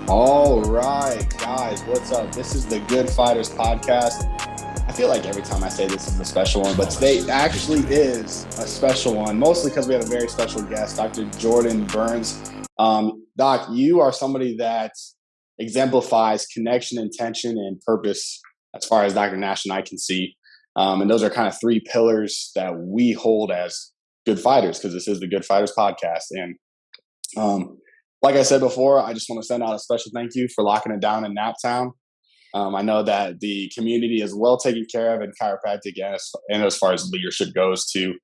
All right, guys, what's up? This is the Good Fighters podcast. I feel like every time I say this is a special one, but today actually is a special one, mostly because we have a very special guest, Dr. Jordan Burns. Doc, you are somebody that exemplifies connection, intention, and purpose as far as Dr. Nash and I can see. And those are kind of three pillars that we hold as good fighters because this is the Good Fighters podcast. And like I said before, I just want to send out a special thank you for locking it down in Naptown. I know that the community is well taken care of in chiropractic and as far as leadership goes too,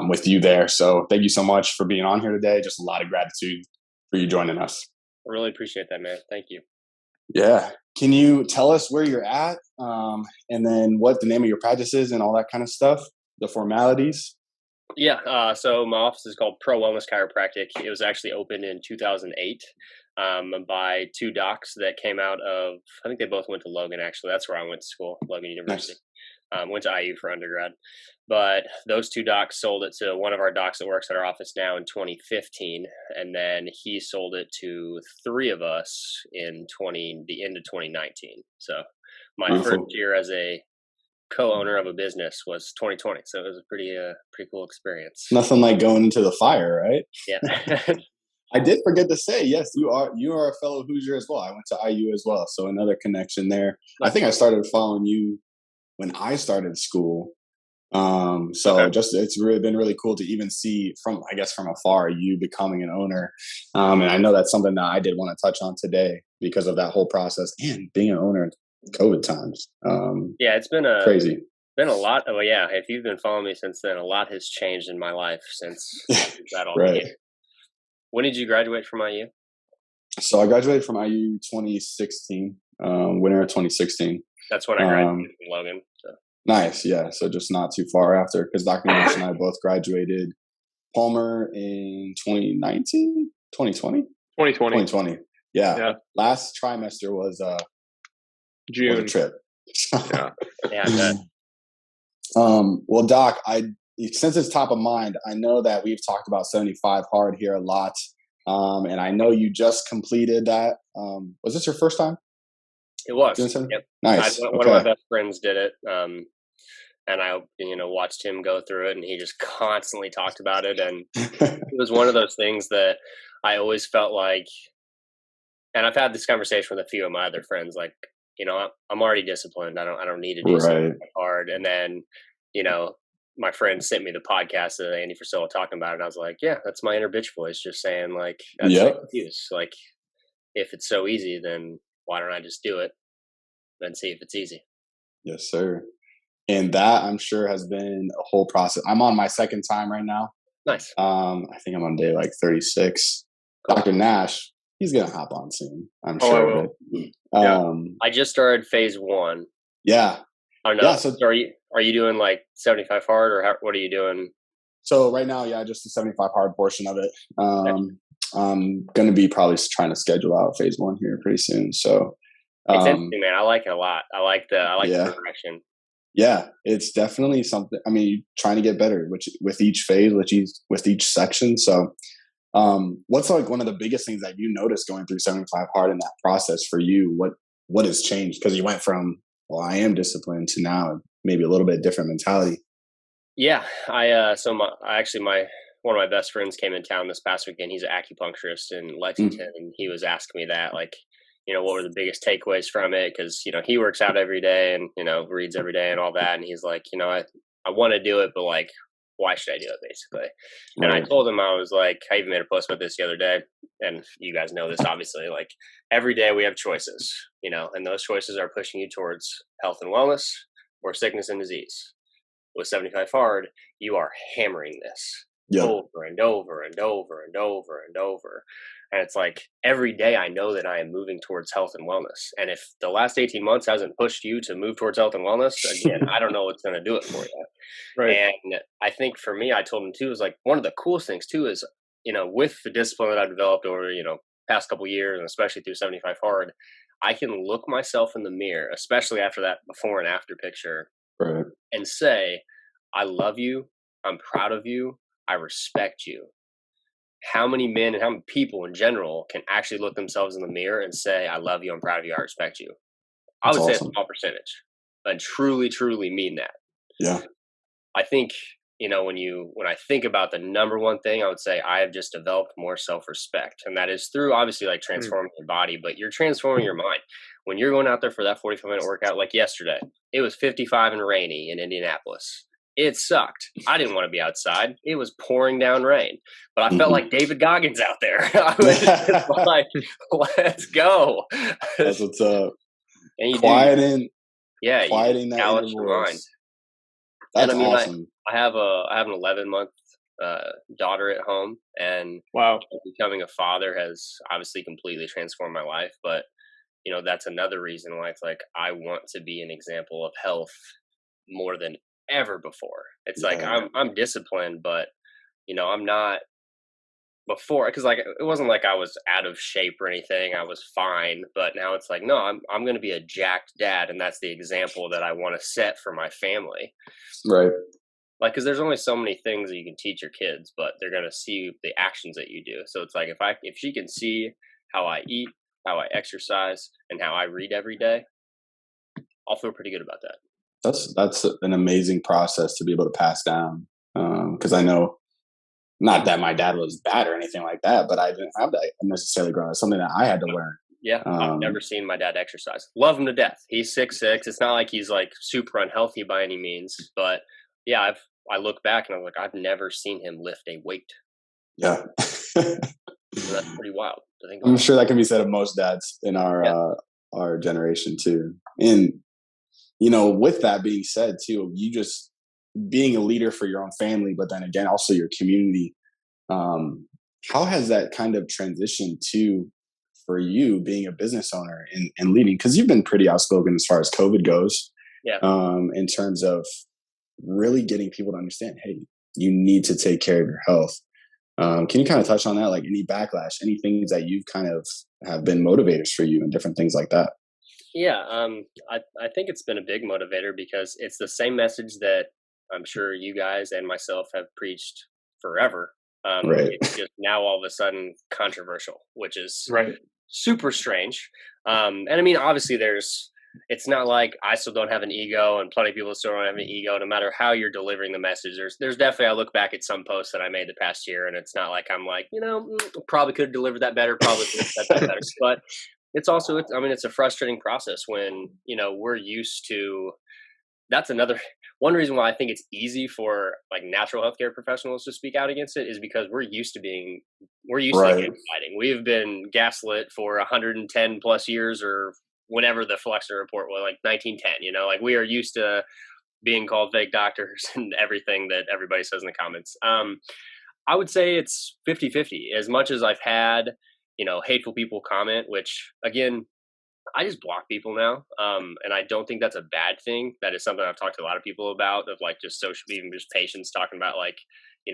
with you there. So thank you so much for being on here today. Just a lot of gratitude for you joining us. I really appreciate that, man. Thank you. Yeah. Can you tell us where you're at and then what the name of your practice is and all that kind of stuff, the formalities? Yeah, so my office is called Pro Wellness Chiropractic. It was actually opened in 2008 by two docs that came out of, I think they both went to Logan, actually. That's where I went to school, Logan University. Nice. Went to IU for undergrad. But those two docs sold it to one of our docs that works at our office now in 2015. And then he sold it to three of us in the end of 2019. So my Beautiful. first year as a co-owner of a business was 2020, so it was a pretty cool experience. Nothing like going into the fire, right? Yeah. I did forget to say, yes, you are a fellow Hoosier as well. I went to IU as well, so another connection there. I think I started following you when I started school. So Okay. just it's really been really cool to even see from afar you becoming an owner. And I know that's something that I did want to touch on today because of that whole process and being an owner in COVID times. Yeah, it's been Crazy. a lot. Oh yeah, if you've been following me since then, a lot has changed in my life since that all Right. began. When did you graduate from IU? So I graduated from IU 2016, winter of 2016. That's when I graduated from Logan. So. Nice, yeah. So just not too far after, because Dr. Nash and I both graduated Palmer in 2019, 2020? 2020. 2020. Yeah. Yeah. Last trimester was June. a trip. Yeah. Yeah. Well, Doc, since it's top of mind, I know that we've talked about 75 hard here a lot. And I know you just completed that. Was this your first time? It was. Yep. Nice. One of my best friends did it. And I, watched him go through it, and he just constantly talked about it. And it was one of those things that I always felt like, and I've had this conversation with a few of my other friends, like, I'm already disciplined. I don't need to do something hard. And then, my friend sent me the podcast that Andy Frisella talking about it. And I was like, yeah, that's my inner bitch voice just saying, like, that's the excuse. Like, if it's so easy, then why don't I just do it and see if it's easy? Yes, sir. And that, I'm sure, has been a whole process. I'm on my second time right now. Nice. I think I'm on day like 36. Dr. Nash, he's going to hop on soon, I'm sure. I just started phase 1. Yeah. I don't know. Yeah, so are you doing like 75 hard, or what are you doing? So right now, just the 75 hard portion of it. I'm going to be probably trying to schedule out phase 1 here pretty soon. So it's interesting, man. I like it a lot. I like the progression. Yeah, it's definitely something. I mean, trying to get better with each phase, with each section. So what's like one of the biggest things that you noticed going through 75 hard in that process for you? What has changed? Because you went from, well, I am disciplined to now maybe a little bit different mentality. Yeah, one of my best friends came in town this past weekend. He's an acupuncturist in Lexington, and he was asking me that, like, what were the biggest takeaways from it? Because, he works out every day and, reads every day and all that. And he's like, I want to do it, but like, why should I do it, basically? And I told him, I was like, I even made a post about this the other day. And you guys know this, obviously, like every day we have choices, and those choices are pushing you towards health and wellness or sickness and disease. With 75 hard, you are hammering this over and over and over and over and over. And it's like every day I know that I am moving towards health and wellness. And if the last 18 months hasn't pushed you to move towards health and wellness, again, I don't know what's going to do it for you. Right. And I think for me, I told him too, is like one of the coolest things too is, with the discipline that I've developed over, past couple years, and especially through 75 hard, I can look myself in the mirror, especially after that before and after picture, and say, I love you. I'm proud of you. I respect you. how many men and how many people in general can actually look themselves in the mirror and say, I love you, I'm proud of you, I respect you. I That's would say a awesome. small percentage, and truly, truly mean that. Yeah. I think, when I think about the number one thing, I would say I have just developed more self-respect. And that is through obviously like transforming your body, but you're transforming your mind. When you're going out there for that 45-minute workout, like yesterday, it was 55 and rainy in Indianapolis. It sucked. I didn't want to be outside. It was pouring down rain, but I felt like David Goggins out there. I was just like, let's go. That's what's up. And you Quieting you that callous inner your mind. voice. That's And I mean, awesome. I have an 11-month daughter at home, and Wow. becoming a father has obviously completely transformed my life. But that's another reason why it's like I want to be an example of health more than ever before. It's like I'm disciplined, but I'm not before, because like it wasn't like I was out of shape or anything. I was fine, but now it's like no, I'm going to be a jacked dad, and that's the example that I want to set for my family. Right. Like, because there's only so many things that you can teach your kids, but they're going to see the actions that you do. So it's like if she can see how I eat, how I exercise, and how I read every day, I'll feel pretty good about that. That's an amazing process to be able to pass down. Because I know, not that my dad was bad or anything like that, but I didn't have that necessarily growing up. Something that I had to learn. Yeah, I've never seen my dad exercise. Love him to death. He's 6'6". It's not like he's like super unhealthy by any means, but yeah, I look back and I'm like, I've never seen him lift a weight. Yeah. So that's pretty wild to think about. I'm sure that can be said of most dads in our generation too. And with that being said too, you just being a leader for your own family, but then again also your community. How has that kind of transitioned to for you being a business owner and leading? Because you've been pretty outspoken as far as COVID goes. Yeah. In terms of really getting people to understand, hey, you need to take care of your health. Can you kind of touch on that? Like any backlash, any things that you've kind of have been motivators for you and different things like that? Yeah. I think it's been a big motivator because it's the same message that I'm sure you guys and myself have preached forever. Right. It's just now all of a sudden controversial, which is Right. super strange. And I mean, obviously it's not like I still don't have an ego and plenty of people still don't have an ego, no matter how you're delivering the message. There's definitely, I look back at some posts that I made the past year and it's not like I'm like, probably could have delivered that better, probably could have said that better. But it's also, it's a frustrating process when, we're used to, that's another one reason why I think it's easy for like natural healthcare professionals to speak out against it is because we're used to fighting. We have been gaslit for 110 plus years or whenever the Flexner report was, like 1910, like we are used to being called fake doctors and everything that everybody says in the comments. I would say it's 50-50. As much as I've had, hateful people comment, which again, I just block people now. And I don't think that's a bad thing. That is something I've talked to a lot of people about, of like just social, even just patients talking about like,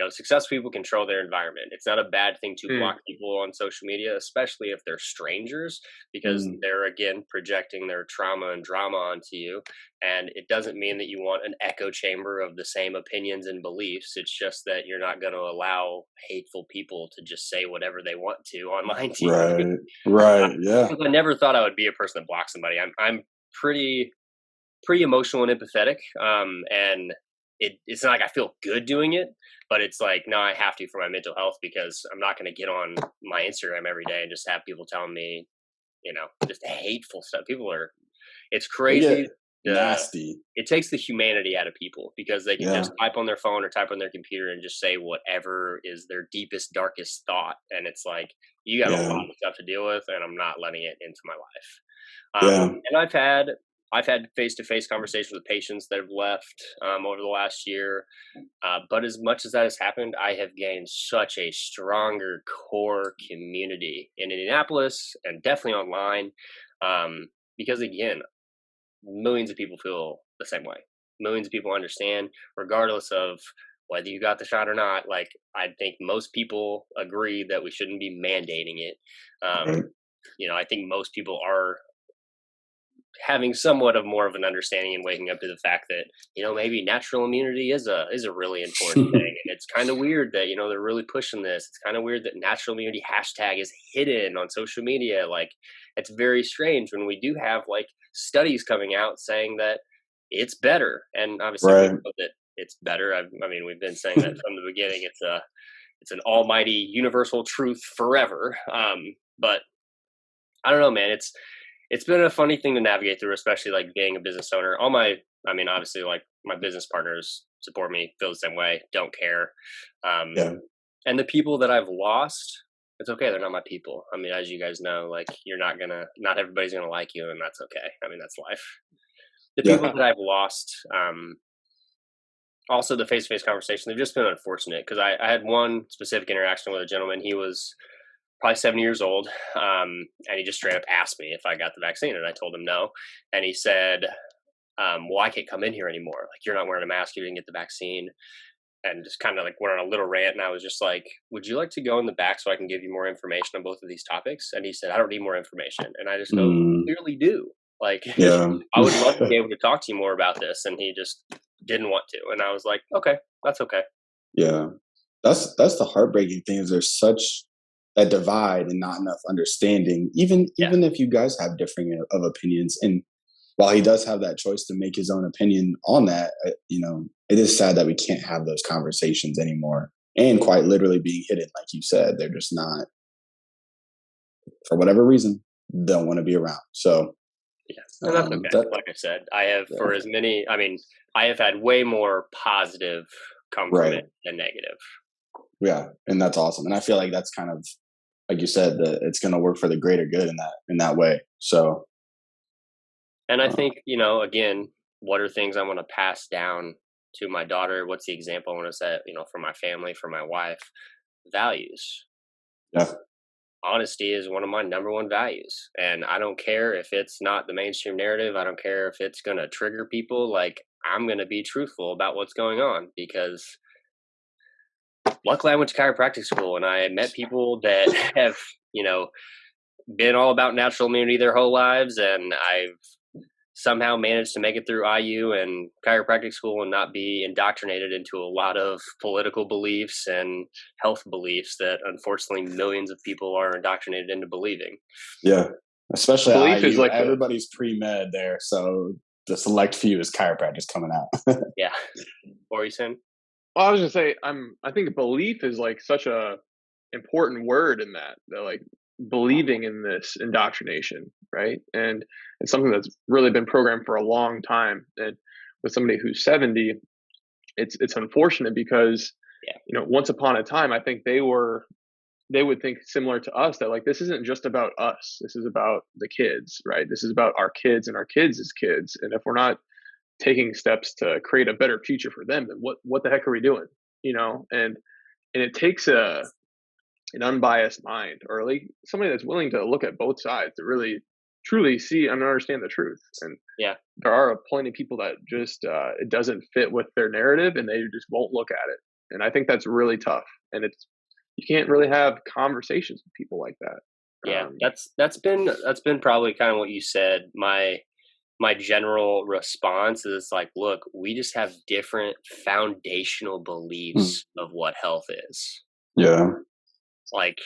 successful people control their environment. It's not a bad thing to block people on social media, especially if they're strangers, because they're again projecting their trauma and drama onto you. And it doesn't mean that you want an echo chamber of the same opinions and beliefs. It's just that you're not going to allow hateful people to just say whatever they want to online TV. Right. Yeah. I never thought I would be a person that blocks somebody. I'm pretty emotional and empathetic. And it's not like I feel good doing it, but it's like, no, I have to for my mental health, because I'm not going to get on my Instagram every day and just have people telling me, just hateful stuff. It's crazy. Nasty. It takes the humanity out of people because they can just type on their phone or type on their computer and just say whatever is their deepest, darkest thought. And it's like, you got a lot of stuff to deal with, and I'm not letting it into my life. And I've had face-to-face conversations with patients that have left over the last year. But as much as that has happened, I have gained such a stronger core community in Indianapolis and definitely online. Because again, millions of people feel the same way. Millions of people understand, regardless of whether you got the shot or not. Like, I think most people agree that we shouldn't be mandating it. I think most people are having somewhat of more of an understanding and waking up to the fact that, maybe natural immunity is a really important thing. And it's kind of weird that, they're really pushing this. It's kind of weird that natural immunity hashtag is hidden on social media. Like, it's very strange when we do have like studies coming out saying that it's better. And obviously we know that it's better. I mean, we've been saying that from the beginning. It's an almighty universal truth forever. But I don't know, man. It's been a funny thing to navigate through, especially like being a business owner. Obviously, like my business partners support me, feel the same way, don't care. And the people that I've lost, it's okay. They're not my people. I mean, as you guys know, like not everybody's gonna like you, and that's okay. I mean, that's life. The people that I've lost, also the face-to-face conversation, they've just been unfortunate because I had one specific interaction with a gentleman. He was probably 70 years old. And he just straight up asked me if I got the vaccine, and I told him no. And he said, well, I can't come in here anymore. Like, you're not wearing a mask. You didn't get the vaccine. And just kind of like went on a little rant. And I was just like, would you like to go in the back so I can give you more information on both of these topics? And he said, I don't need more information. And I just go, you clearly do. Like, I would love to be able to talk to you more about this. And he just didn't want to. And I was like, okay, that's okay. Yeah. That's the heartbreaking thing, is there's such a divide and not enough understanding, even if you guys have differing of opinions. And while he does have that choice to make his own opinion on that, it is sad that we can't have those conversations anymore, and quite literally being hidden. Like you said, they're just not, for whatever reason, don't want to be around. So and that's okay. Like I said, I have I have had way more positive come from it than negative. Yeah. And that's awesome. And I feel like that's kind of, like you said, that it's going to work for the greater good in that way. So, and I think, again, what are things I want to pass down to my daughter? What's the example I want to set, for my family, for my wife? Values. Yeah. Honesty is one of my number one values. And I don't care if it's not the mainstream narrative. I don't care if it's going to trigger people. Like, I'm going to be truthful about what's going on, because luckily I went to chiropractic school and I met people that have, been all about natural immunity their whole lives. And I've somehow managed to make it through IU and chiropractic school and not be indoctrinated into a lot of political beliefs and health beliefs that unfortunately millions of people are indoctrinated into believing. Yeah. Especially belief IU, is like everybody's pre-med there. So the select few is chiropractors coming out. Yeah. What were you saying? Well, I was gonna say, I think belief is like such a important word in that like believing in this indoctrination, right? And it's something that's really been programmed for a long time. And with somebody who's 70, it's unfortunate because once upon a time, I think they would think similar to us, that like, this isn't just about us. This is about the kids, right? This is about our kids and our kids' kids. And if we're not taking steps to create a better future for them, then what the heck are we doing? And it takes an unbiased mind, or like somebody that's willing to look at both sides to really truly see and understand the truth. And there are plenty of people that just it doesn't fit with their narrative and they just won't look at it. And I think that's really tough. And you can't really have conversations with people like that. Yeah, that's been probably kind of what you said. My general response is like, look, we just have different foundational beliefs of what health is. Yeah. Like,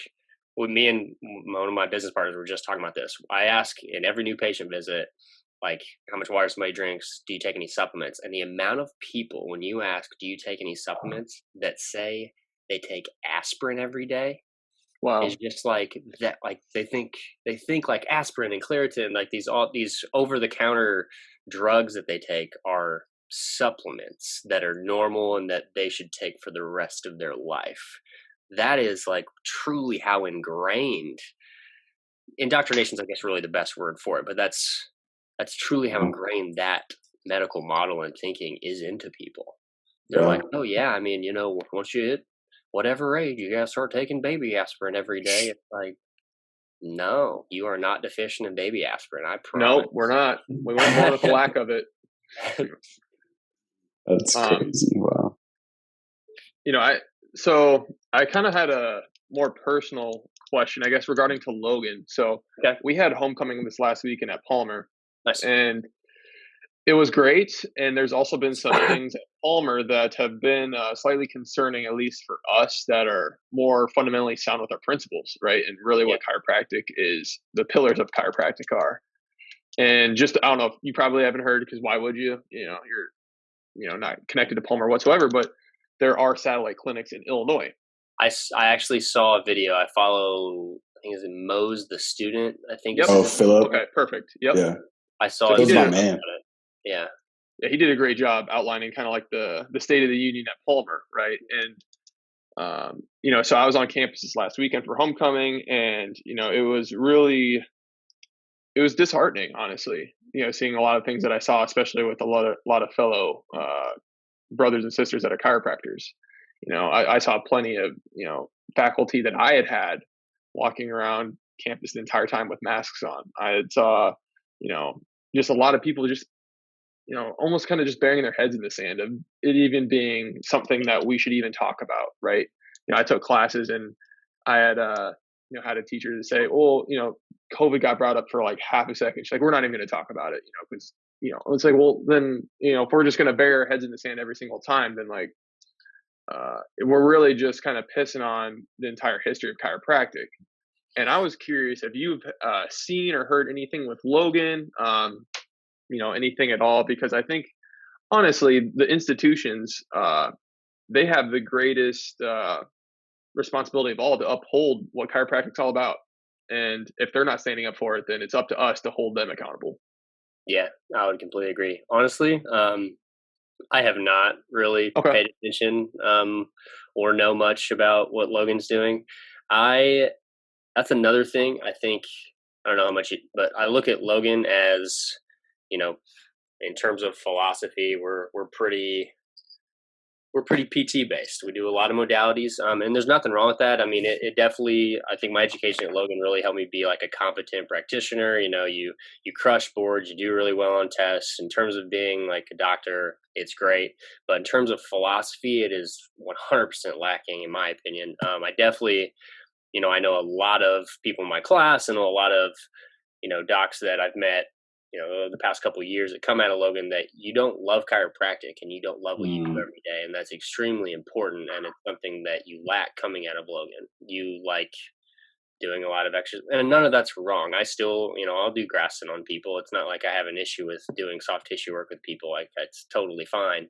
with me and one of my business partners were just talking about this. I ask in every new patient visit, like, how much water somebody drinks, do you take any supplements? And the amount of people, when you ask, do you take any supplements, that say they take aspirin every day, is just like that. Like, they think like aspirin and Claritin, like these over the counter drugs that they take are supplements that are normal and that they should take for the rest of their life. That is like truly how ingrained indoctrination is, I guess, really the best word for it. But that's truly how ingrained that medical model and thinking is into people. They're like, oh yeah, I mean, once you hit whatever age, you gotta start taking baby aspirin every day. It's like, no, you are not deficient in baby aspirin. I promise. No, we're not. We went more with the lack of it. That's crazy. Wow. I kind of had a more personal question, I guess, regarding to Logan. So we had homecoming this last weekend at Palmer, Nice. And it was great. And there's also been some things at Palmer that have been slightly concerning, at least for us, that are more fundamentally sound with our principles, right? And really Yeah. what chiropractic is, the pillars of chiropractic are. And just, I don't know, if you probably haven't heard, because why would you? You're not connected to Palmer whatsoever, but there are satellite clinics in Illinois. I actually saw a video. I follow, I think it's Mose the student. I think. Yep. Oh, Philip. Okay, perfect. Yep. Yeah. I saw So it. he That was did my it. man. Yeah. Yeah, he did a great job outlining kind of like the state of the union at Palmer, right? And so I was on campus this last weekend for homecoming, and it was disheartening, honestly. Seeing a lot of things that I saw, especially with a lot of fellow brothers and sisters that are chiropractors. I saw plenty of faculty that I had walking around campus the entire time with masks on. I saw just a lot of people just almost kind of just burying their heads in the sand of it even being something that we should even talk about, right? I took classes, and I had had a teacher to say, well, COVID got brought up for like half a second. She's like, we're not even going to talk about it, because it's like, well, then if we're just going to bury our heads in the sand every single time, then like we're really just kind of pissing on the entire history of chiropractic. And I was curious if you've seen or heard anything with Logan, anything at all, because I think honestly the institutions they have the greatest responsibility of all to uphold what chiropractic's all about, and if they're not standing up for it, then it's up to us to hold them accountable. Yeah, I would completely agree. Honestly, I have not really paid attention or know much about what Logan's doing. That's another thing. I think, I don't know how much, but I look at Logan as, in terms of philosophy, we're pretty PT based. We do a lot of modalities, and there's nothing wrong with that. I mean, it definitely, I think my education at Logan really helped me be like a competent practitioner. You crush boards, you do really well on tests. In terms of being like a doctor, it's great. But in terms of philosophy, it is 100% lacking, in my opinion. I definitely, I know a lot of people in my class and a lot of, docs that I've met, the past couple of years that come out of Logan that you don't love chiropractic and you don't love what you do every day. And that's extremely important. And it's something that you lack coming out of Logan. You like doing a lot of exercise, and none of that's wrong. I still, I'll do Graston on people. It's not like I have an issue with doing soft tissue work with people. Like that's totally fine.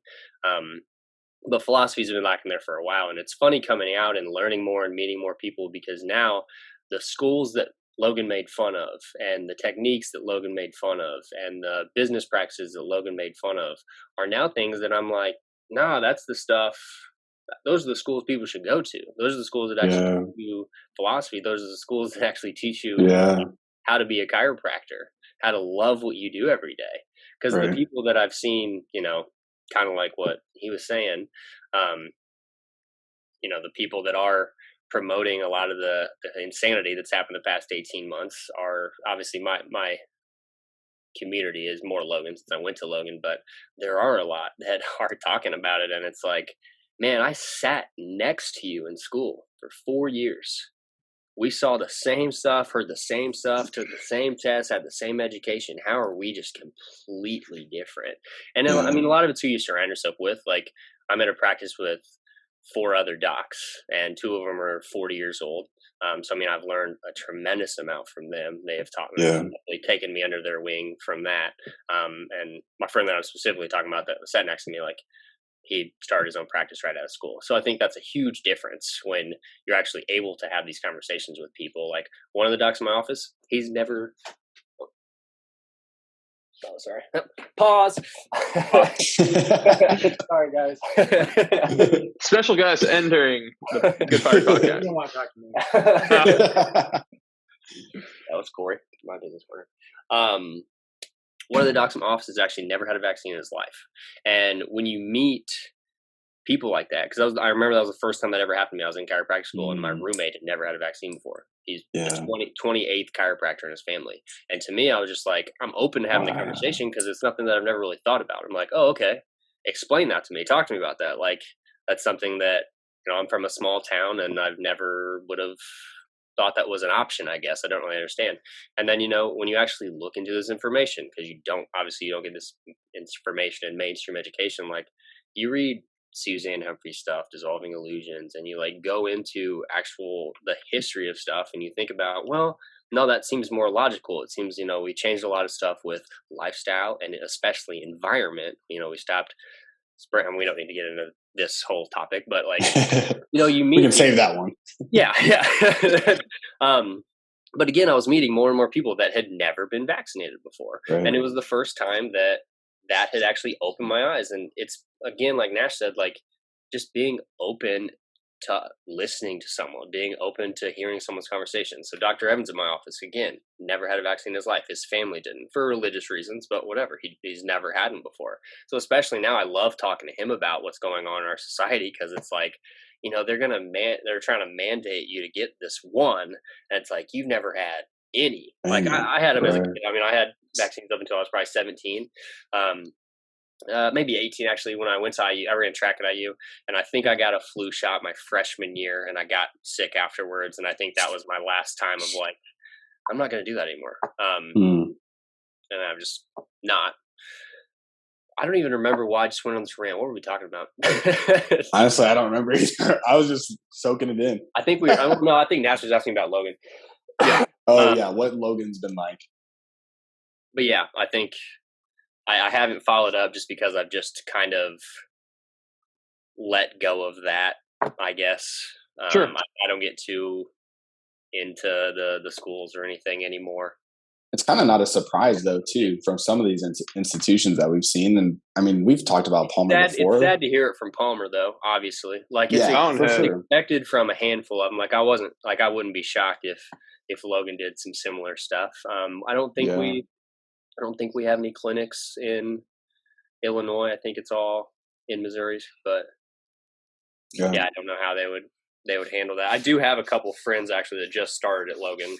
But philosophy's been lacking there for a while. And it's funny coming out and learning more and meeting more people, because now the schools that Logan made fun of and the techniques that Logan made fun of and the business practices that Logan made fun of are now things that I'm like, nah, that's the stuff. Those are the schools people should go to. Those are the schools that actually teach you philosophy. Those are the schools that actually teach you how to be a chiropractor, how to love what you do every day. Because the people that I've seen, kind of like what he was saying, the people that are promoting a lot of the insanity that's happened the past 18 months are obviously my community is more Logan since I went to Logan, but there are a lot that are talking about it. And it's like, man, I sat next to you in school for 4 years. We saw the same stuff, heard the same stuff, took the same tests, had the same education. How are we just completely different? And I mean, a lot of it's who you surround yourself with. Like I'm at a practice with 4 other docs, and 2 of them are 40 years old. So, I mean, I've learned a tremendous amount from them. They have taught me, really taken me under their wing from that. And my friend that I was specifically talking about that sat next to me, like he started his own practice right out of school. So I think that's a huge difference when you're actually able to have these conversations with people. Like one of the docs in my office, he's never, oh, sorry. Pause. Sorry, guys. Special guest entering the Good Fire podcast. You don't want to talk to me. That was Corey, my business partner. One of the docs in my office has actually never had a vaccine in his life. And when you meet people like that, because I remember that was the first time that ever happened to me. I was in chiropractic school, and my roommate had never had a vaccine before. He's the 28th chiropractor in his family. And to me, I was just like, I'm open to having the conversation because it's nothing that I've never really thought about. I'm like, oh, okay. Explain that to me. Talk to me about that. Like, that's something that, I'm from a small town and I've never would have thought that was an option, I guess. I don't really understand. And then, you know, when you actually look into this information, because you don't get this information in mainstream education, like you read Suzanne Humphrey's stuff, Dissolving Illusions, and you like go into the history of stuff, and you think about, well, no, that seems more logical. It seems, you know, we changed a lot of stuff with lifestyle and especially environment. You know, we stopped spraying. We don't need to get into this whole topic, but like, you know, we can save that one. Yeah. But again, I was meeting more and more people that had never been vaccinated before, Right. and it was the first time that had actually opened my eyes. And it's, again, like Nash said, like just being open to listening to someone, being open to hearing someone's conversation. So Dr. Evans in my office, again, never had a vaccine in his life. His family didn't, for religious reasons, but whatever. He's never had them before. So especially now, I love talking to him about what's going on in our society, because it's like, you know, they're trying to mandate you to get this one, and it's like, you've never had any. Like I had them as a kid. I mean, I had vaccines up until I was probably 17. Maybe 18 actually. When I went to IU, I ran track at IU, and I think I got a flu shot my freshman year, and I got sick afterwards. And I think that was my last time of like, I'm not going to do that anymore. And I'm just not. I don't even remember why I just went on this rant. What were we talking about? Honestly, I don't remember either. I was just soaking it in. I think I think Nash was asking about Logan. Yeah. Oh yeah, what Logan's been like. But yeah, I think I haven't followed up just because I've just kind of let go of that, I guess. Sure. I don't get too into the schools or anything anymore. It's kind of not a surprise though, too, from some of these institutions that we've seen. And I mean, we've talked about Palmer before. It's sad to hear it from Palmer, though. Obviously, like it's expected from a handful of them. Like I wouldn't be shocked if Logan did some similar stuff. I don't think we have any clinics in Illinois. I think it's all in Missouri. But yeah, I don't know how they would handle that. I do have a couple friends actually that just started at Logan.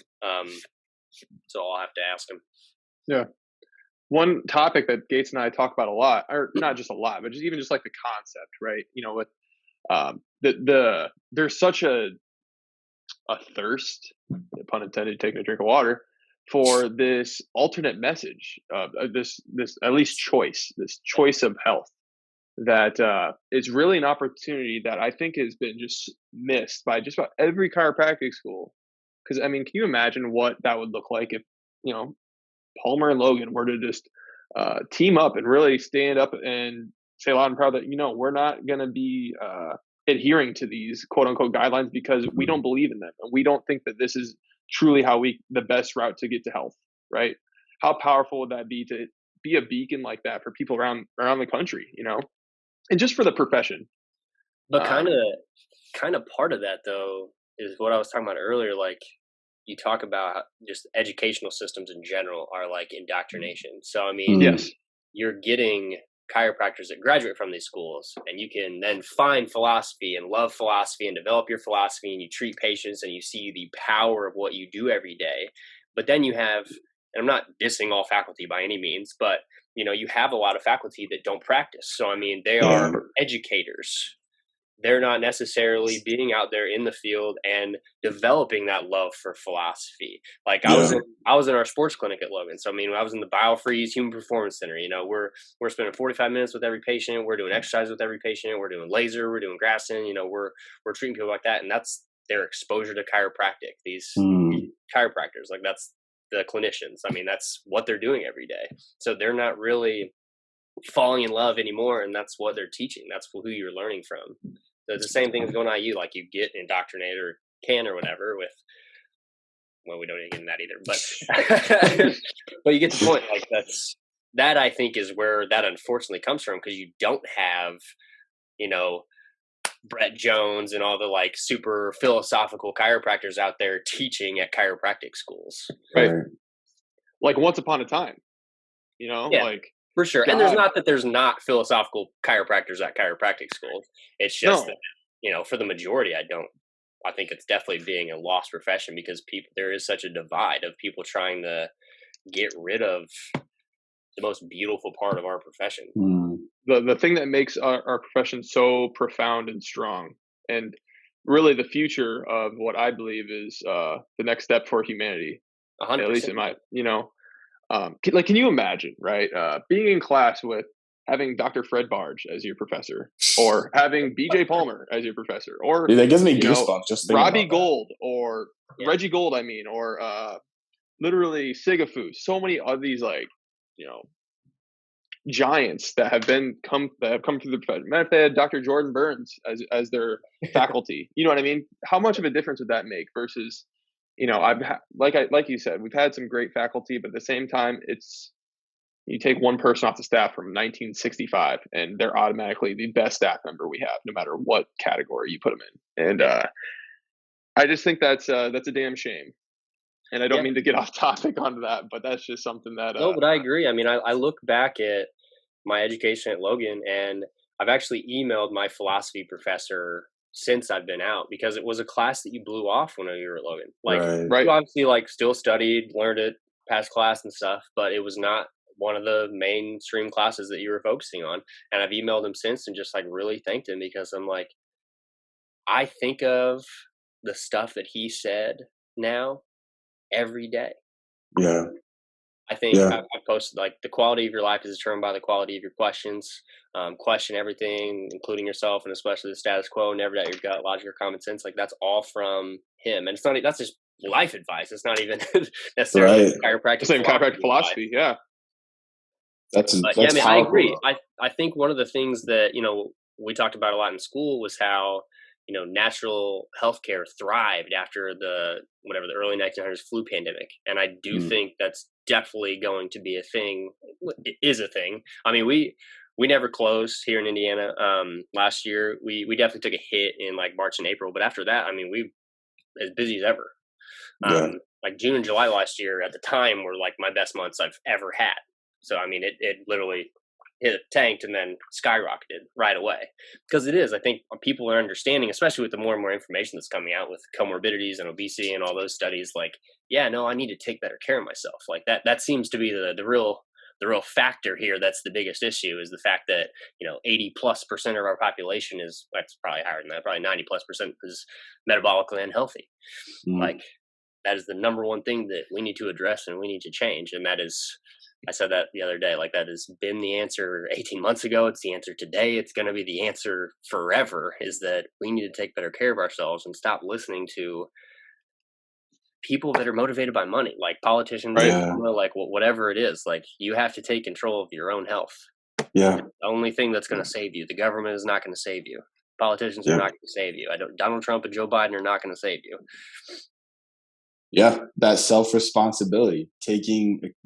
So I'll have to ask him. Yeah. One topic that Gates and I talk about a lot, or not just a lot, but just like the concept, right? You know, with there's such a thirst, pun intended, taking a drink of water, for this alternate message, this at least this choice of health, that is really an opportunity that I think has been just missed by just about every chiropractic school. Because I mean, can you imagine what that would look like if, you know, Palmer and Logan were to just team up and really stand up and say loud and proud that, you know, we're not going to be adhering to these quote unquote guidelines because we don't believe in them, and we don't think that this is truly the best route to get to health, right? How powerful would that be to be a beacon like that for people around the country, you know, and just for the profession? But kind of part of that though is what I was talking about earlier. Like, you talk about just educational systems in general are like indoctrination. So, I mean, yes, you're getting chiropractors that graduate from these schools, and you can then find philosophy and love philosophy and develop your philosophy, and you treat patients and you see the power of what you do every day. But then you have, and I'm not dissing all faculty by any means, but you know, you have a lot of faculty that don't practice. So, I mean, they are educators. They're not necessarily being out there in the field and developing that love for philosophy. Like I was in our sports clinic at Logan. So I mean, I was in the BioFreeze Human Performance Center. You know, we're spending 45 minutes with every patient. We're doing exercise with every patient. We're doing laser. We're doing grassing. You know, we're treating people like that, and that's their exposure to chiropractic. These chiropractors, like that's the clinicians. I mean, that's what they're doing every day. So they're not really falling in love anymore, and that's what they're teaching. That's who you're learning from. So it's the same thing as going to IU. Like you get indoctrinated or can or whatever with, well, we don't even get in that either, but but you get the point. Like that I think is where that unfortunately comes from, because you don't have, you know, Brett Jones and all the like super philosophical chiropractors out there teaching at chiropractic schools. Right. Like once upon a time, you know, like. For sure. And there's not that there's not philosophical chiropractors at chiropractic schools. It's just that, you know, for the majority, I think it's definitely being a lost profession, because there is such a divide of people trying to get rid of the most beautiful part of our profession. The thing that makes our profession so profound and strong. And really the future of what I believe is the next step for humanity, at least 100%. in my, can you imagine, right? Being in class with having Dr. Fred Barge as your professor, or having BJ Palmer as your professor, or Dude, that gives me goosebumps just thinking Robbie about that. Gold, or Reggie Gold, or literally Sigafus. So many of these giants that have come through the profession. Matter if they had Dr. Jordan Burns as their faculty, you know what I mean? How much of a difference would that make versus, like you said, we've had some great faculty, but at the same time, it's, you take one person off the staff from 1965 and they're automatically the best staff member we have, no matter what category you put them in. And I just think that's a damn shame. And I don't mean to get off topic onto that, but that's just something that. No, but I agree. I mean, I look back at my education at Logan, and I've actually emailed my philosophy professor since I've been out, because it was a class that you blew off when you were at Logan. Like, Right. you obviously still studied, learned it, passed class and stuff, but it was not one of the mainstream classes that you were focusing on. And I've emailed him since and just really thanked him, because I'm like, I think of the stuff that he said now every day. Yeah. I think I posted the quality of your life is determined by the quality of your questions. Question everything, including yourself, and especially the status quo. Never doubt your gut, logic, or common sense. That's all from him, and it's not. That's just life advice. It's not even necessarily chiropractic. Same chiropractic philosophy. Yeah. That's I mean, I agree. I think one of the things that we talked about a lot in school was how natural healthcare thrived after the early 1900s flu pandemic, and I do think that's definitely going to be a thing. It is a thing. I mean, we never closed here in Indiana. Last year, we definitely took a hit in March and April, but after that, I mean, we as busy as ever. June and July last year at the time were my best months I've ever had. So I mean, it literally tanked and then skyrocketed right away, because it is. I think people are understanding, especially with the more and more information that's coming out with comorbidities and obesity and all those studies. I need to take better care of myself. That seems to be the real factor here. That's the biggest issue, is the fact that 80+% of our population that's probably higher than that, probably 90+% is metabolically unhealthy. That is the number one thing that we need to address and we need to change. And that is, I said that the other day, that has been the answer 18 months ago. It's the answer today. It's going to be the answer forever, is that we need to take better care of ourselves and stop listening to people that are motivated by money, like politicians, whatever it is. You have to take control of your own health. Yeah. It's the only thing that's going to save you. The government is not going to save you. Politicians are not going to save you. Donald Trump and Joe Biden are not going to save you. Yeah, that self-responsibility,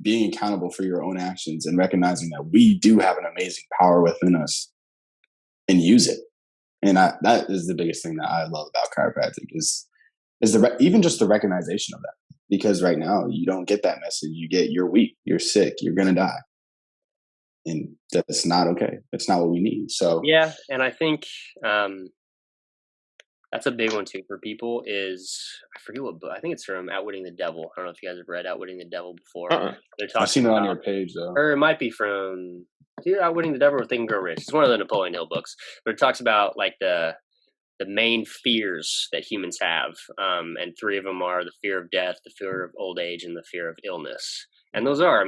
being accountable for your own actions and recognizing that we do have an amazing power within us and use it. And that is the biggest thing that I love about chiropractic is even just the recognition of that. Because right now you don't get that message. You get, you're weak, you're sick, you're going to die. And that's not okay. That's not what we need. So yeah, and I think that's a big one too for people. Is, I forget what book. I think it's from Outwitting the Devil. I don't know if you guys have read Outwitting the Devil before. I've seen it on your page though. Or it might be from Outwitting the Devil or Think and Grow Rich. It's one of the Napoleon Hill books, but it talks about the main fears that humans have, and three of them are the fear of death, the fear of old age, and the fear of illness. And those are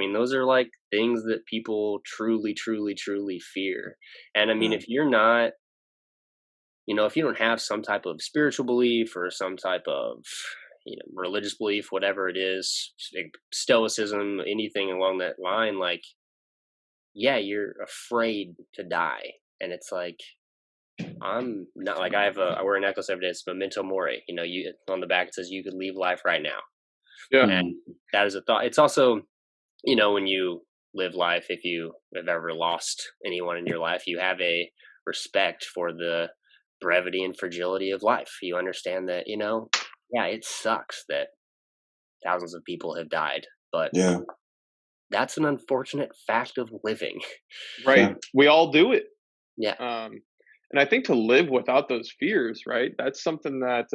things that people truly, truly, truly fear. And I mean, if you're not, if you don't have some type of spiritual belief or some type of, religious belief, whatever it is, stoicism, anything along that line, you're afraid to die. And it's I'm not I wear a necklace every day. It's Memento Mori. On the back it says you could leave life right now. Yeah. And that is a thought. It's also, when you live life, if you have ever lost anyone in your life, you have a respect for the brevity and fragility of life. You understand that, it sucks that thousands of people have died, but that's an unfortunate fact of living. Right. Yeah. We all do it. Yeah. And I think to live without those fears, right? That's something that,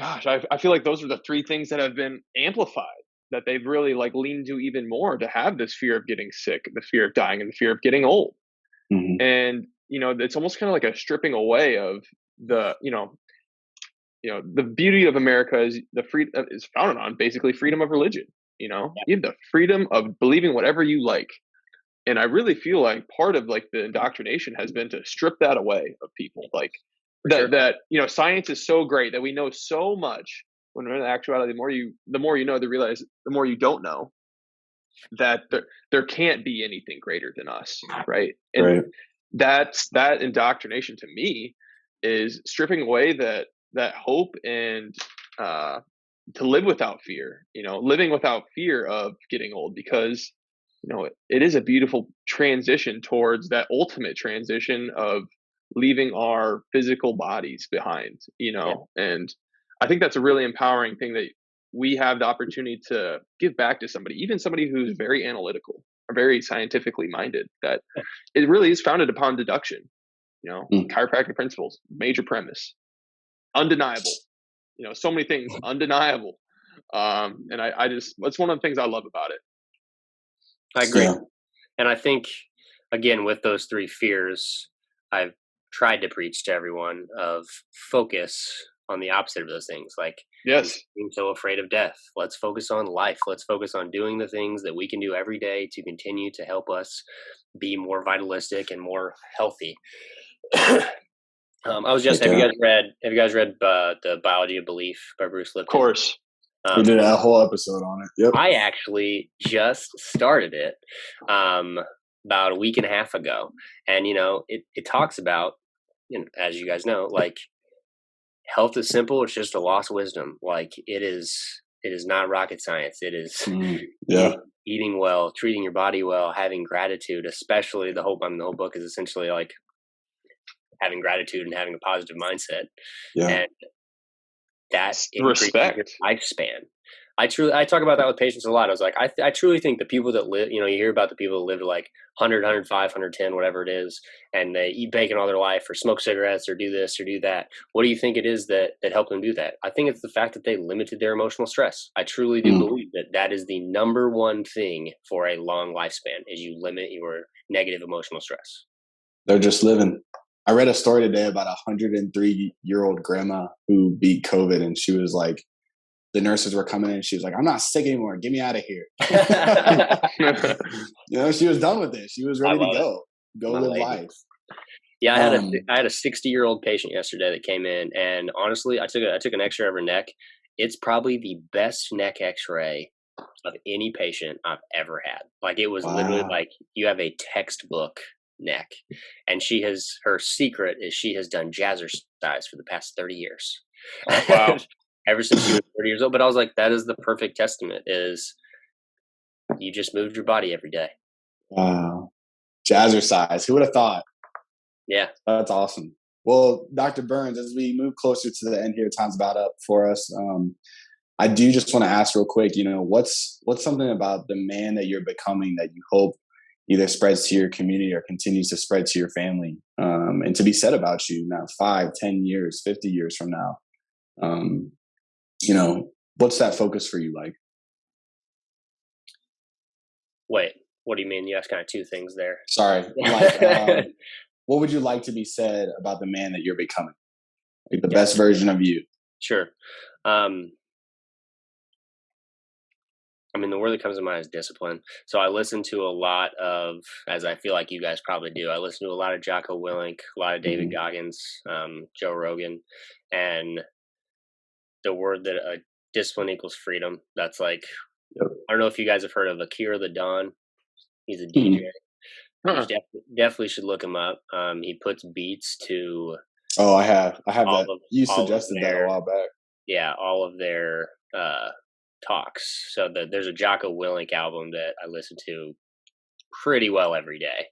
I feel like those are the three things that have been amplified, that they've really leaned to even more, to have this fear of getting sick, the fear of dying, and the fear of getting old. Mm-hmm. And, it's almost kind of like a stripping away of the the beauty of America is is founded on basically freedom of religion. You have the freedom of believing whatever you like. And I really feel like part of like the indoctrination has been to strip that away of people. Like that science is so great that we know so much, when in actuality, the more you know, you realize the more you don't know, that there can't be anything greater than us, right? And Right. that indoctrination to me is stripping away that hope and to live without fear, living without fear of getting old, because it is a beautiful transition towards that ultimate transition of leaving our physical bodies behind, and I think that's a really empowering thing, that we have the opportunity to give back to somebody, even somebody who's very analytical or very scientifically minded, that it really is founded upon deduction, chiropractic principles, major premise, undeniable, so many things undeniable. And I just, that's one of the things I love about it. I agree. Yeah. And I think, again, with those three fears, I've tried to preach to everyone of focus on the opposite of those things. Like, Yes, being so afraid of death. Let's focus on life. Let's focus on doing the things that we can do every day to continue to help us be more vitalistic and more healthy. I was just, have you guys read The Biology of Belief by Bruce Lipton? of course. We did a whole episode on it. Yep. I actually just started it about a week and a half ago. And, it talks about, as you guys know, like, health is simple. It's just a lost wisdom. Like, it is not rocket science. It is eating well, treating your body well, having gratitude, especially the whole book is essentially like having gratitude and having a positive mindset. Yeah. And that increases Respect. your lifespan. I talk about that with patients a lot. I was like, I truly think the people that live, you hear about the people that live to like 100, 105, 110, whatever it is, and they eat bacon all their life or smoke cigarettes or do this or do that. What do you think it is that helped them do that? I think it's the fact that they limited their emotional stress. I truly do believe that is the number one thing for a long lifespan, is you limit your negative emotional stress. They're just living. I read a story today about a 103-year-old grandma who beat COVID, and she was like, the nurses were coming in. She was like, "I'm not sick anymore. Get me out of here." She was done with it. She was ready to go live life. Yeah, I had a 60-year-old patient yesterday that came in, and honestly, I took an X-ray of her neck. It's probably the best neck X-ray of any patient I've ever had. Like, it was literally like you have a textbook neck, and her secret is she has done jazzercise for the past 30 years. Oh, wow. Ever since she was 30 years old. But I was like, that is the perfect testament, is you just moved your body every day. Wow. Jazzercise. Who would have thought? Yeah. That's awesome. Well, Dr. Burns, as we move closer to the end here, time's about up for us. I do just want to ask real quick, what's something about the man that you're becoming that you hope either spreads to your community or continues to spread to your family, and to be said about you now 5, 10 years, 50 years from now? What's that focus for you like? Wait, what do you mean? You asked kind of two things there. Sorry. Like, what would you like to be said about the man that you're becoming? Like the best version of you? Sure. The word that comes to mind is discipline. So I listen to a lot of, as I feel like you guys probably do, I listen to a lot of Jocko Willink, a lot of David Goggins, Joe Rogan, and the word that discipline equals freedom. That's like, I don't know if you guys have heard of Akira the Don. He's a DJ. You definitely should look him up. He puts beats to. Oh, I have that. You suggested that a while back. Yeah, all of their talks. So there's a Jocko Willink album that I listen to pretty well every day.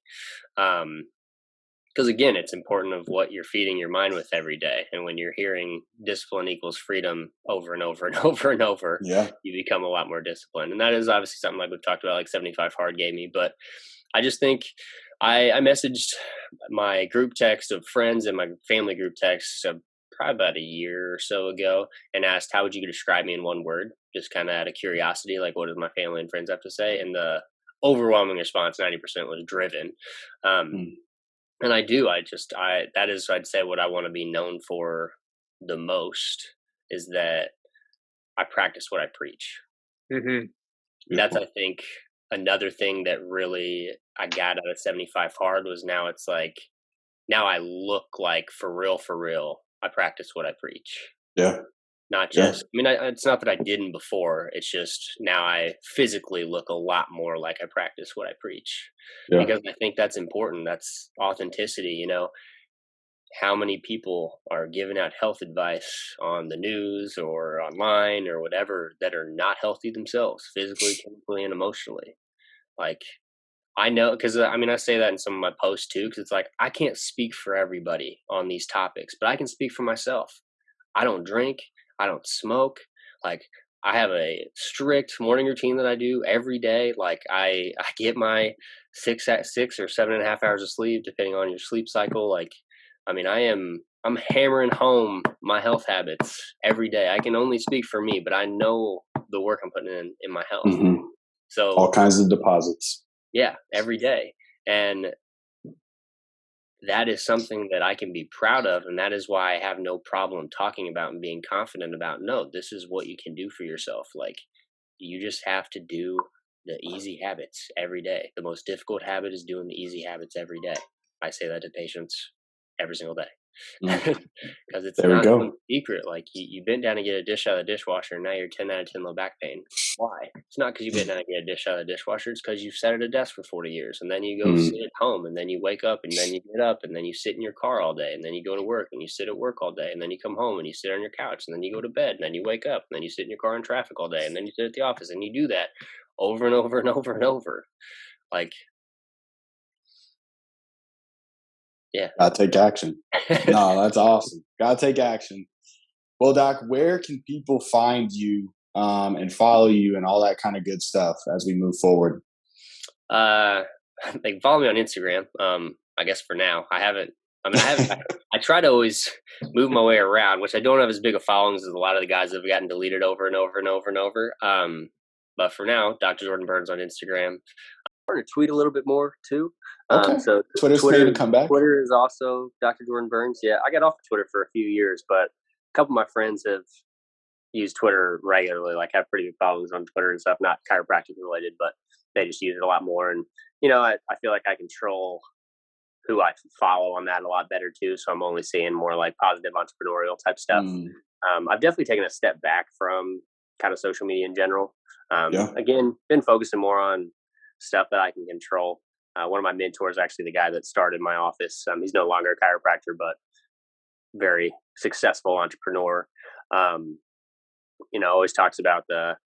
Because again, it's important of what you're feeding your mind with every day. And when you're hearing discipline equals freedom over and over and over and over, you become a lot more disciplined. And that is obviously something like we've talked about, like 75 Hard gave me. But I just think I messaged my group text of friends and my family group text probably about a year or so ago and asked, how would you describe me in one word? Just kind of out of curiosity, like, what does my family and friends have to say? And the overwhelming response, 90%, was driven. And I do. That is, I'd say, what I want to be known for the most is that I practice what I preach. Mm-hmm. That's, I think, another thing that really I got out of 75 Hard was now it's like, now I look like for real, I practice what I preach. Yeah. Not just, I mean, it's not that I didn't before. It's just now I physically look a lot more like I practice what I preach, because I think that's important. That's authenticity. You know, how many people are giving out health advice on the news or online or whatever that are not healthy themselves, physically, chemically, and emotionally? Like, I know, because I mean, I say that in some of my posts too, because it's like, I can't speak for everybody on these topics, but I can speak for myself. I don't drink. I don't smoke. Like, I have a strict morning routine that I do every day. Like, I get my 6 or 7.5 hours of sleep, depending on your sleep cycle. Like, I mean, I'm hammering home my health habits every day. I can only speak for me, but I know the work I'm putting in my health. Mm-hmm. So all kinds of deposits. Yeah, every day. And that is something that I can be proud of. And that is why I have no problem talking about and being confident about, no, this is what you can do for yourself. Like, you just have to do the easy habits every day. The most difficult habit is doing the easy habits every day. I say that to patients every single day. Because it's not some secret. Like, you bent down to get a dish out of the dishwasher, and now you're 10 out of 10 low back pain. Why? It's not because you bent down to get a dish out of the dishwasher. It's because you've sat at a desk for 40 years, and then you go sit at home, and then you wake up, and then you get up, and then you sit in your car all day, and then you go to work, and you sit at work all day, and then you come home, and you sit on your couch, and then you go to bed, and then you wake up, and then you sit in your car in traffic all day, and then you sit at the office, and you do that over and over and over and over. Like, yeah. Gotta take action. No, that's awesome. Gotta take action. Well, Doc, where can people find you and follow you and all that kind of good stuff as we move forward? They can follow me on Instagram. I guess for now, I try to always move my way around, which I don't have as big a followings as a lot of the guys that have gotten deleted over and over and over and over. But for now, Dr. Jordan Burns on Instagram. I'm going to tweet a little bit more too. Okay. So Twitter's made a comeback. Twitter is also Dr. Jordan Burns. Yeah, I got off of Twitter for a few years, but a couple of my friends have used Twitter regularly, like have pretty good followings on Twitter and stuff, not chiropractic related, but they just use it a lot more. And, you know, I feel like I control who I follow on that a lot better too. So I'm only seeing more like positive entrepreneurial type stuff. I've definitely taken a step back from kind of social media in general. Again, been focusing more on stuff that I can control. One of my mentors, actually the guy that started my office, he's no longer a chiropractor, but very successful entrepreneur. You know, always talks about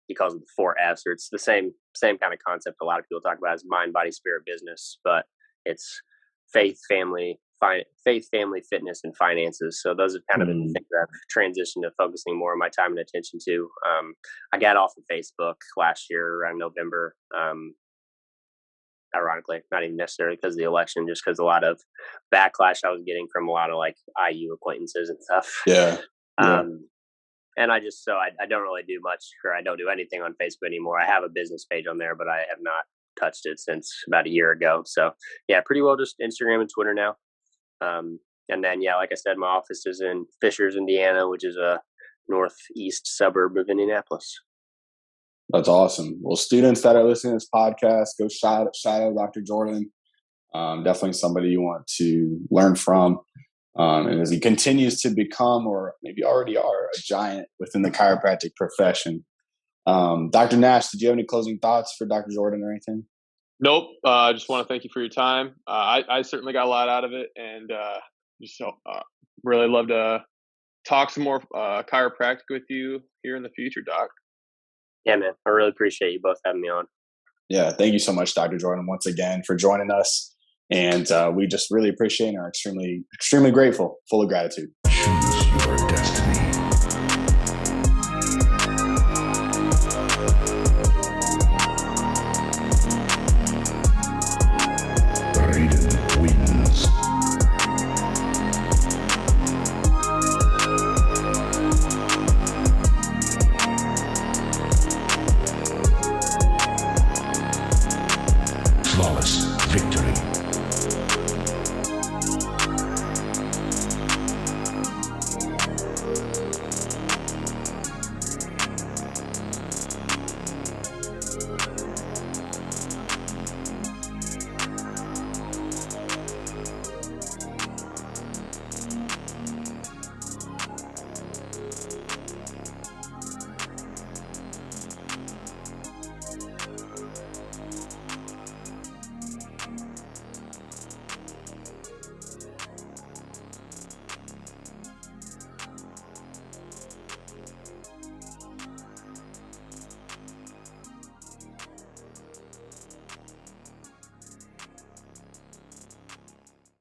he calls it the 4 F's, or it's the same kind of concept a lot of people talk about as mind, body, spirit, business, but it's faith, family, fitness, and finances. So those are kind of the things that I've transitioned to focusing more of my time and attention to. I got off of Facebook last year around November. Ironically, not even necessarily because of the election, just because a lot of backlash I was getting from a lot of like IU acquaintances and stuff. And I don't really do much, or I don't do anything on Facebook anymore. I have a business page on there, but I have not touched it since about a year ago. So yeah, pretty well just Instagram and Twitter now. And then, yeah, like I said, my office is in Fishers, Indiana, which is a northeast suburb of Indianapolis. That's awesome. Well, students that are listening to this podcast, go shout out Dr. Jordan. Definitely somebody you want to learn from. And as he continues to become, or maybe already are, a giant within the chiropractic profession. Dr. Nash, did you have any closing thoughts for Dr. Jordan or anything? Nope. I just want to thank you for your time. I certainly got a lot out of it, and just really love to talk some more chiropractic with you here in the future, Doc. Yeah, man. I really appreciate you both having me on. Yeah, thank you so much, Dr. Jordan, once again for joining us. And we just really appreciate and are extremely, extremely grateful, full of gratitude. Choose your destiny.